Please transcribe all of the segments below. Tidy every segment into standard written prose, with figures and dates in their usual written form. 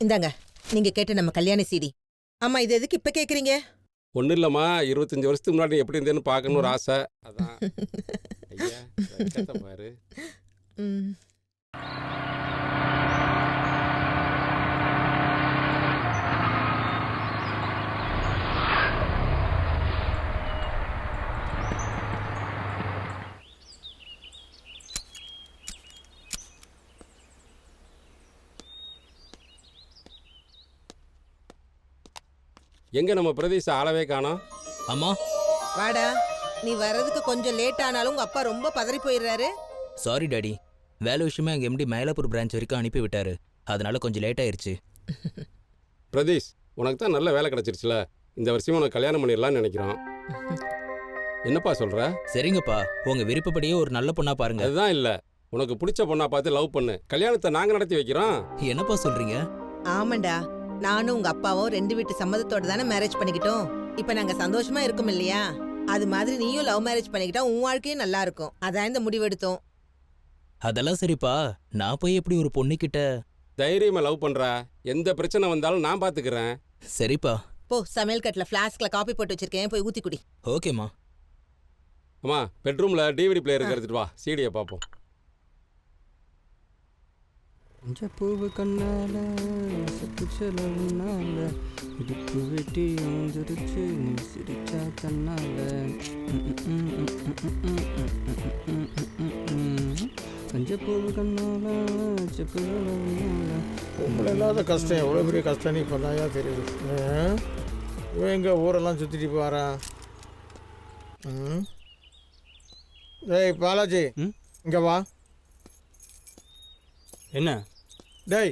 இந்தாங்க, நீங்க கேட்ட நம்ம கல்யாண சீடி. ஆமா, இது எதுக்கு இப்ப கேக்குறீங்க? ஒன்றும் இல்லைம்மா, 25 வருஷத்துக்கு முன்னாடி எப்படி இருந்தேன்னு பார்க்கணும்னு ஒரு ஆசை. அதான். ஐயா, வெக்கத்தை பாரு. ம். எங்க நம்ம பிரதேச ஆளவே காணோம். அம்மா, வாடா, நீ வர்றதுக்கு கொஞ்சம் லேட் ஆனாலும் உங்க அப்பா ரொம்ப பதறி போயிடுறாரு. Sorry daddy. வேலை விஷயமா எங்கள் எம்டி மயிலாப்பூர் பிரான்ச் வரைக்கும் அனுப்பி விட்டாரு. அதனால கொஞ்சம் லேட் ஆயிருச்சு. பிரதீஷ், உனக்கு தான் நல்ல வேலை கிடைச்சிருச்சுல. இந்த வருஷம் உனக்கு கல்யாணம் பண்ணிடலாம்னு நினைக்கிறோம். என்னப்பா சொல்ற? சரிங்கப்பா, உங்க விருப்பப்படியே ஒரு நல்ல பொண்ணா பாருங்க. அதுதான் இல்ல, உனக்கு பிடிச்ச பொண்ணா பார்த்து லவ் பண்ணு. கல்யாணத்தை நாங்க நடத்தி வைக்கிறோம். என்னப்பா சொல்றீங்க? ஆமாண்டா, நானும் உங்க அப்பாவும் 2 வீட்டு சம்மதத்தோட தானே மேரேஜ் பண்ணிக்கிட்டோம். இப்ப நாங்க சந்தோஷமா இருக்கோம் இல்லையா? அது மாதிரி நீயும் லவ் மேரேஜ் பண்ணிக்கிட்டா உன் வாழ்க்கையும் நல்லா இருக்கும். அதான் இந்த முடிவெடுத்தோம். அதெல்லாம் சரிப்பா. நான் போய் எப்படி ஒரு பொண்ணுகிட்ட? தைரியமா லவ் பண்றா. எந்த பிரச்சனை வந்தாலும் நான் பாத்துக்கிறேன். சரிப்பா. போ, சமையல் கட்டுல ஃபிளாஸ்க்ல காபி போட்டு வச்சிருக்கேன், போய் ஊத்தி குடி. ஓகேம்மா. அம்மா, பெட்ரூம்ல டிவிடி பிளேயர் எடுத்துட்டு வா, சீடியை பார்ப்போம். பூவு கண்ணால செலவுனால இடுப்பு வெட்டி வந்துருச்சு நீ சிரிச்சா தன்னால பூவு கண்ணால உங்களை இல்லாத கஷ்டம் எவ்வளோ பெரிய கஷ்டம் நீ இப்போ தான் தெரியுது. இவன் எங்க ஊரெல்லாம் சுற்றிட்டு போகிறான். டேய் பாலாஜி, இங்கே வா. என்ன? டேய்,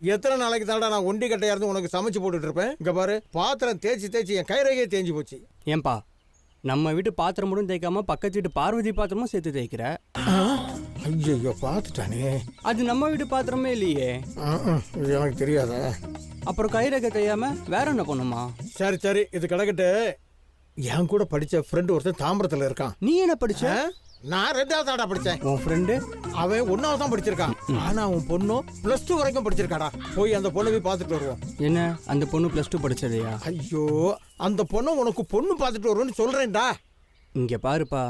எத்தனை நாளைக்கு தாண்டா நான் ஒண்டி கட்டையா இருந்து உனக்கு சமைச்சு போட்டுட்டு இருப்பேன். இங்கே பாரு, பாத்திரம் தேய்ச்சி என் கைரகையே தேஞ்சு போச்சு. ஏன்பா, நம்ம வீட்டு பாத்திரம் மட்டும் தேய்க்காம பக்கத்து வீட்டு பார்வதி பாத்திரமும் சேர்த்து தேய்க்கிற? ஐயோ, பார்த்துட்டானே. அது நம்ம வீட்டு பாத்திரமே இல்லையே. இது எனக்கு தெரியாத. அப்புறம் கைரகை தேயாம வேற என்ன பண்ணுமா? சரி, இது கிடக்கட்டு. என் கூட படித்த ஃப்ரெண்டு ஒருத்தன் தாம்பரத்தில் இருக்கான். நீ என்ன படிச்ச? நான் 2வது தாண்டா படித்தேன். உன் ஃப்ரெண்டு அவன் 1வது தான் படிச்சிருக்கான். ஆனா அவன் பொண்ணும் +2 வரைக்கும் படிச்சிருக்காடா. போய் அந்த பொண்ணை போய் பார்த்துட்டு வருவோம். என்ன, அந்த பொண்ணு +2 படிச்சதையா? ஐயோ, அந்த பொண்ணை உனக்கு பொண்ணு பார்த்துட்டு வருவோன்னு சொல்றேன்டா. இங்க பாருப்பா,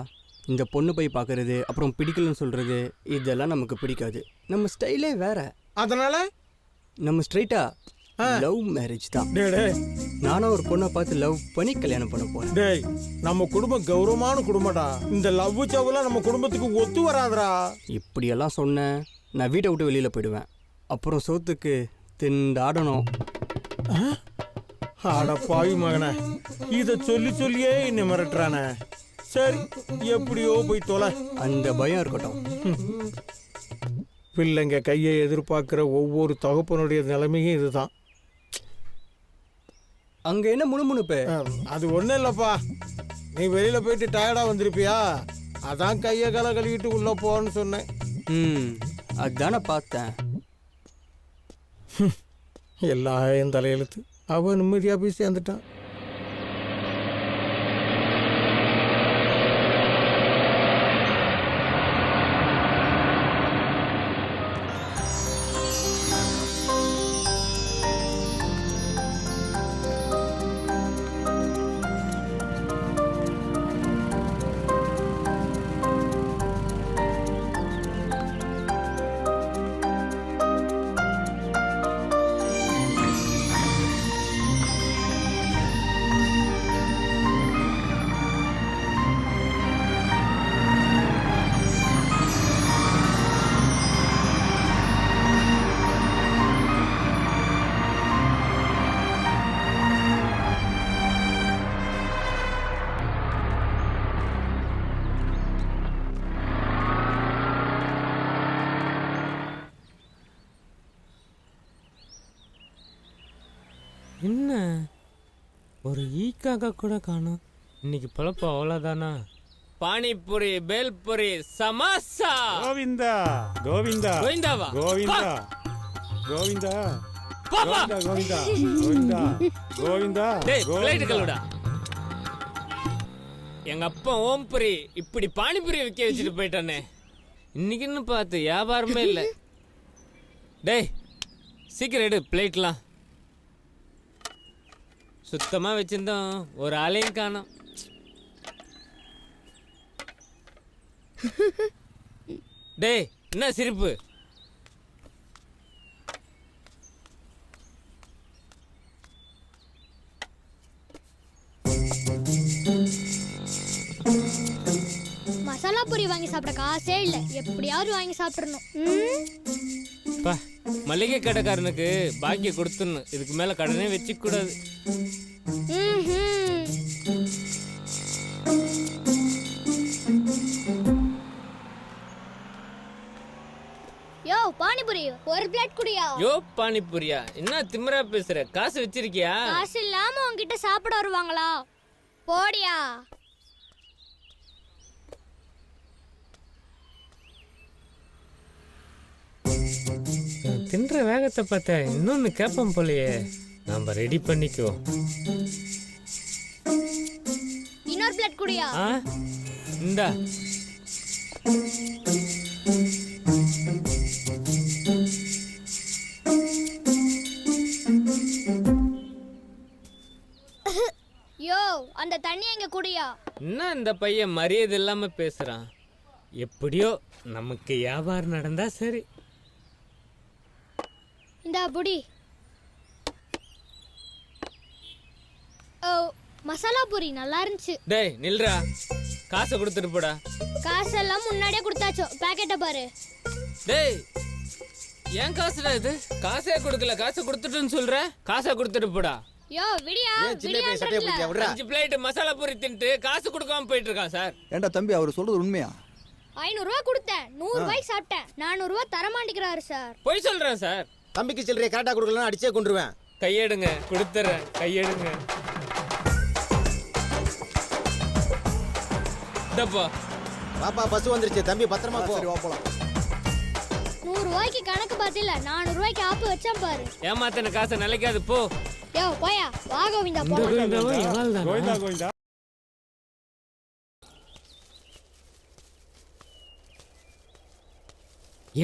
இந்த பொண்ணு போய் பார்க்கறது அப்புறம் பிடிக்கலன்னு சொல்றது இதெல்லாம் நமக்கு பிடிக்காது. நம்ம ஸ்டைலே வேற. அதனால நம்ம ஸ்ட்ரைட்டா லவ் மேரேஜ் தான். டேய், நானும் ஒரு பொண்ணை பார்த்து லவ் பண்ணி கல்யாணம் பண்ண போறேன். டேய், நம்ம குடும்பம் கௌரவமான குடும்பம்டா. இந்த லவ் சவுலாம் நம்ம குடும்பத்துக்கு ஒத்து வராதுடா. இப்படியெல்லாம் சொன்னேன், நான் வீட்டை விட்டு வெளியில போயிடுவேன். அப்புறம் சோத்துக்கு திண்டாடணும். ஆட பாவி மகனே, இதை சொல்லியே என்னை மிரட்டுறானே. சரி, எப்படியோ போய் தொலை. அந்த பயம் இருக்கட்டும். பிள்ளைங்க கையை எதிர்பார்க்கிற ஒவ்வொரு தகப்பனுடைய நிலைமையும் இதுதான். அங்க என்ன முணுமுணுப்பு? அது ஒன்றும் இல்லைப்பா, நீ வெளியில போயிட்டு டயர்டா வந்திருப்பியா, அதான் கையை காலை கழுவிட்டு உள்ள போன்னு சொன்னேன். அதான பார்த்தேன். எல்லாம் என் தலையெழுத்து. அவன் நிம்மதியா போய் சேர்ந்துட்டான். என்ன ஒரு ஈக்காக கூட காணும். இன்னைக்கு பொழப்பு அவ்வளோதானா? பானிபூரி, பேல்பூரி, சமோசா. கோவிந்தா கோவிந்தா கோவிந்தாவா? கோவிந்தா கோவிந்தா பாப்பா கோவிந்தா கோவிந்தா கோவிந்தா டேய், பிளேட் கழுவுடா. எங்க அப்பா ஓம்புரி இப்படி பானிபூரி விற்க வச்சுட்டு போயிட்டானே. இன்னைக்குன்னு பார்த்து வியாபாரமே இல்லை. டேய், சீக்கிரம் எடு பிளேட்லாம். சுத்தமாக வச்சிருந்தோம், ஒரு ஆளையும் காணோம். டேய் என்ன சிரிப்பு? மசாலா பூரி வாங்கி சாப்பிட காசே இல்ல, எப்படியாவது வாங்கி சாப்பிடணும். பா, மளிகை கடைக்காரனுக்கு பாக்கிய கொடுத்துடணும். இதுக்கு மேல கடனே வச்சுக்க கூடாது. யோ பானிபூரி ஒரு பிளேட் குடியா. யோ பானிபூரியா, என்ன திமிரா பேசுற? காசு வச்சிருக்கியா? காசு இல்லாம உன்கிட்ட சாப்பிட வருவாங்களா? போடியா. தின்ற வேகத்தை பார்த்தா இன்னொன்னு கேட்போம் போலயே. நாம ரெடி பண்ணிக்கோ. இன்னொரு பிளேட் குடியா. ஆ இந்தா. யோ அந்த தண்ணி எங்க குடியா. என்ன இந்த பையன் மரியாதை இல்லாம பேசுறான்? எப்படியோ நமக்கு வியாபாரம் நடந்தா சரி. இந்தா புடி. ஓ மசாலா பூரி நல்லா இருந்துச்சு. டேய் நில்றா, காசை கொடுத்துட்டு போடா. காசெல்லாம் முன்னாடியே கொடுத்தாச்சோ, பாக்கெட்டை பாரு. டேய் ஏன் காசுடா இது? காசே கொடுக்கல, காசை கொடுத்துட்டுன்னு சொல்ற. காசை கொடுத்துட்டு போடா. யோ விடியா சின்ன பையன் சட்டையை பிடிச்சா விடுறா. 5 பிளேட் மசாலா பூரி தின்ட்டு காசு கொடுக்காம போயிட்டு இருக்கான் சார். ஏண்டா தம்பி, அவர் சொல்றது உண்மையா? 500 ரூபாய் கொடுத்தேன், 100 ரூபாய்க்கு சாப்பிட்டேன். 400 ரூபாய் தர மாட்டேங்கிறாரு சார். போய் சொல்றேன் சார். தம்பிக்கு சில்லறையை கரெக்டாக கொடுக்கலாம், அடிச்சே கொண்டுருவேன். கையெடுங்க, கொடுத்துறேன். கையெடுங்க. இந்தப்பா. பாப்பா பஸ் வந்துருச்சு, தம்பி பத்திரமா போ. சரி வா போலாம். 100 ரூபாய்க்கு கணக்கு பார்த்தில, 400 ரூபாய்க்கு ஆப்பு வச்சான் பாரு. ஏமாத்தின காசை நிலைக்காது போ. யோ போயா, வா கோவிந்தா இந்த போலாம். கோவிந்தாவும் இவாள் தானா? கோவிந்தா கோவிந்தா.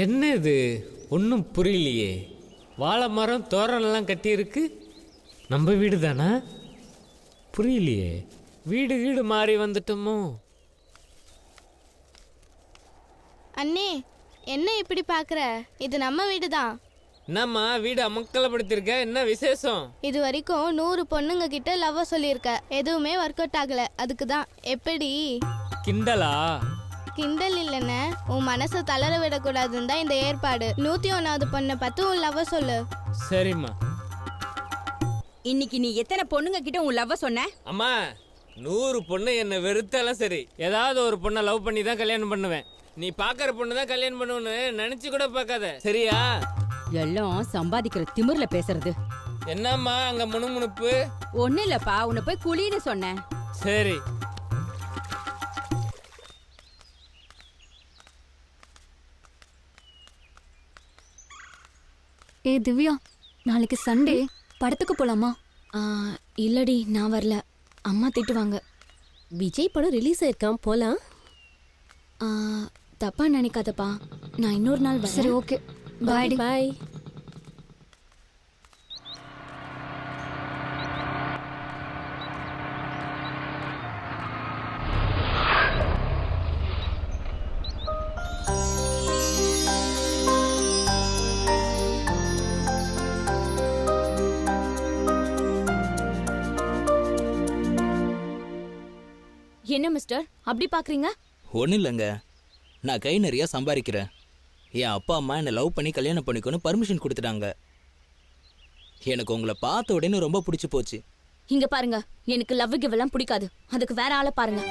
என்ன இது ஒன்றும் புரியலையே. வாழை மரம் தோரணெல்லாம் கட்டியிருக்கு. நம்ம வீடு தானா? புரியலையே. வீடு வீடு மாறி வந்துட்டோமோ? அண்ணே என்ன இப்படி பார்க்குற? இது நம்ம வீடு தான். என்னம்மா வீடு அமக்கலப்படுத்திருக்க? என்ன விசேஷம்? இது வரைக்கும் 100 பொண்ணுங்க கிட்ட லவ் சொல்லியிருக்க, எதுவுமே ஒர்க் அவுட் ஆகல. அதுக்கு தான். எப்படி? கிண்டலா? கிண்டல் இல்லைன்னு, உன் மனசை தளர விடக்கூடாதுன்னு தான் இந்த ஏற்பாடு. 101வது பொண்ணை பார்த்து உன் லவ் சொல்லு. சரிம்மா. இன்னைக்கு நீ எத்தனை பொண்ணுங்க கிட்ட உன் லவ் சொன்ன? அம்மா 100 பொண்ணு என்ன வெறுத்தாலும் சரி, ஏதாவது ஒரு பொண்ணை லவ் பண்ணி தான் கல்யாணம் பண்ணுவேன். நீ பார்க்குற பொண்ணு தான் கல்யாணம் பண்ணுவேன்னு நினச்சி கூட பார்க்காத, சரியா? எல்லாம் சம்பாதிக்கிற திமிர்ல பேசுறது. என்னம்மா அங்க முணுமுணுப்பு? ஒண்ணு இல்லப்பா, உன்னை போய் குளின்னு சொன்னேன். சரி. ஏ திவ்யா, நாளைக்கு சண்டே, படத்துக்கு போலாமா? இல்லடி நான் வரல, அம்மா திட்டுவாங்க. விஜய் படம் ரிலீஸ் ஆயிருக்கான், போலாம். தப்பா நினைக்காதப்பா, நான் இன்னொரு நாள் வரேன். சரி ஓகே, பாய் பாய். என்ன மிஸ்டர் அப்படி பாக்குறீங்க? ஒன்றும் இல்லைங்க, நான் கை நிறைய சம்பாதிக்கிறேன். என் அப்பா அம்மா என்னை லவ் பண்ணி கல்யாணம் பண்ணிக்கணும்னு பர்மிஷன் கொடுத்துட்டாங்க. எனக்கு உங்களை பார்த்த உடனே ரொம்ப பிடிச்சி போச்சு. இங்க பாருங்க, எனக்கு லவ் கிவ் எல்லாம் பிடிக்காது. அதுக்கு வேற ஆளை பாருங்க.